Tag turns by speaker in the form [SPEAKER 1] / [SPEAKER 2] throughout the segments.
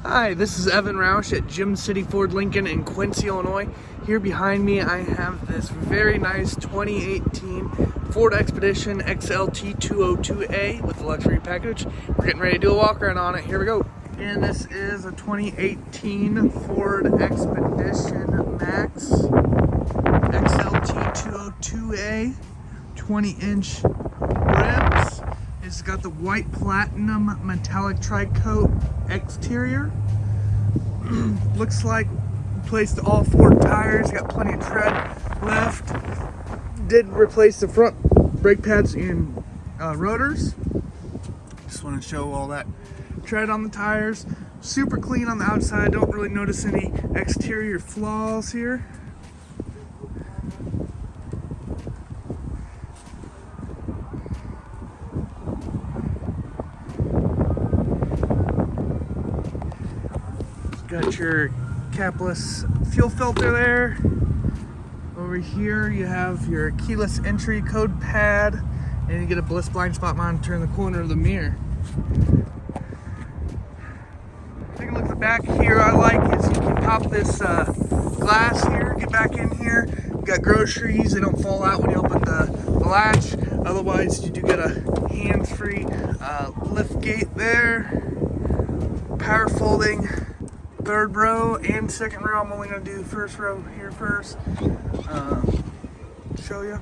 [SPEAKER 1] Hi, this is Evan Roush at Gym City Ford Lincoln in Quincy, Illinois. Here behind me I have this very nice 2018 Ford Expedition XLT 202A with the luxury package. We're getting ready to do a walk around on it. Here we go. And this is a 2018 Ford Expedition Max XLT 202A 20-inch rims. It's got the white platinum metallic tri-coat exterior. Looks like replaced all four tires, got plenty of tread left. Did replace the front brake pads and rotors. Just want to show all that tread on the tires. Super clean on the outside, don't really notice any exterior flaws here. Got your capless fuel filter there. Over here you have your keyless entry code pad, and you get a blind spot monitor in the corner of the mirror. Taking a look at the back here, I like is you can pop this glass here, get back in here. You got groceries, they don't fall out when you open the latch. Otherwise you do get a hands-free lift gate there. Power folding third row and second row. I'm only going to do the first row here first. Show you.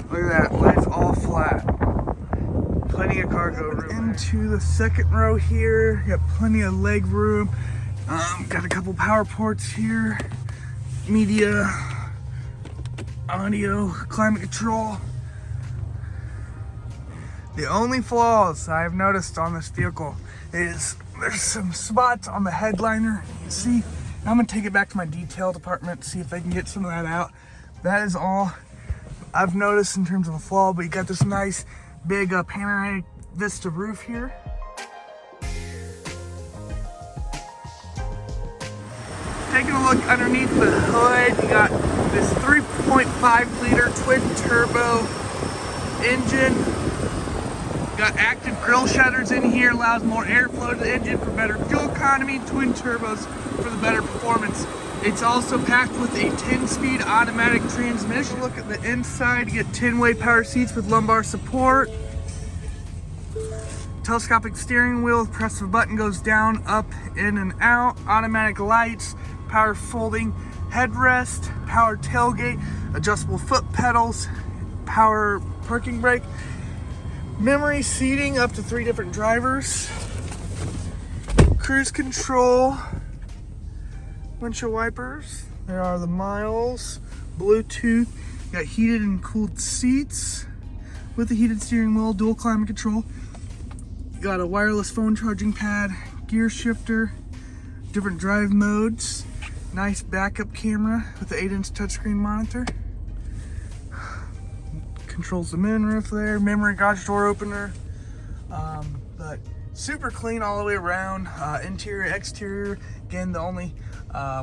[SPEAKER 1] Look at that, lights all flat. Plenty of cargo room. Into the second row here, got plenty of leg room. Got a couple power ports here. Media, audio, climate control. The only flaws I've noticed on this vehicle is there's some spots on the headliner. You can see, I'm gonna take it back to my detail department to see if they can get some of that out. That is all I've noticed in terms of a flaw, but you got this nice big panoramic vista roof here. Taking a look underneath the hood, you got this 3.5 liter twin turbo engine. Got active grill shutters in here, allows more airflow to the engine for better fuel economy, twin turbos for the better performance. It's also packed with a 10-speed automatic transmission. Look at the inside, you get 10-way power seats with lumbar support. Telescopic steering wheel, press of a button goes down, up, in and out. Automatic lights, power folding headrest, power tailgate, adjustable foot pedals, power parking brake. Memory seating up to 3 different drivers. Cruise control. Windshield wipers. There are the miles. Bluetooth. Got heated and cooled seats with a heated steering wheel. Dual climate control. Got a wireless phone charging pad. Gear shifter. Different drive modes. Nice backup camera with the 8-inch touchscreen monitor. Controls the moonroof there, memory garage door opener, but super clean all the way around. Interior, exterior, again the only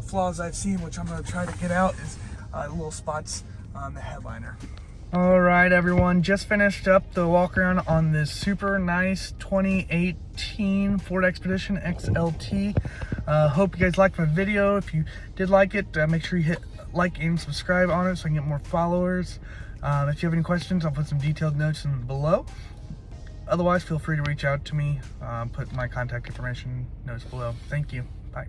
[SPEAKER 1] flaws I've seen, which I'm going to try to get out, is the little spots on the headliner. All right, everyone, just finished up the walk around on this super nice 2018 Ford Expedition XLT. Hope you guys liked my video. If you did like it, make sure you hit like and subscribe on it so I can get more followers. If you have any questions, I'll put some detailed notes in below. Otherwise, feel free to reach out to me. Put my contact information notes below. Thank you. Bye.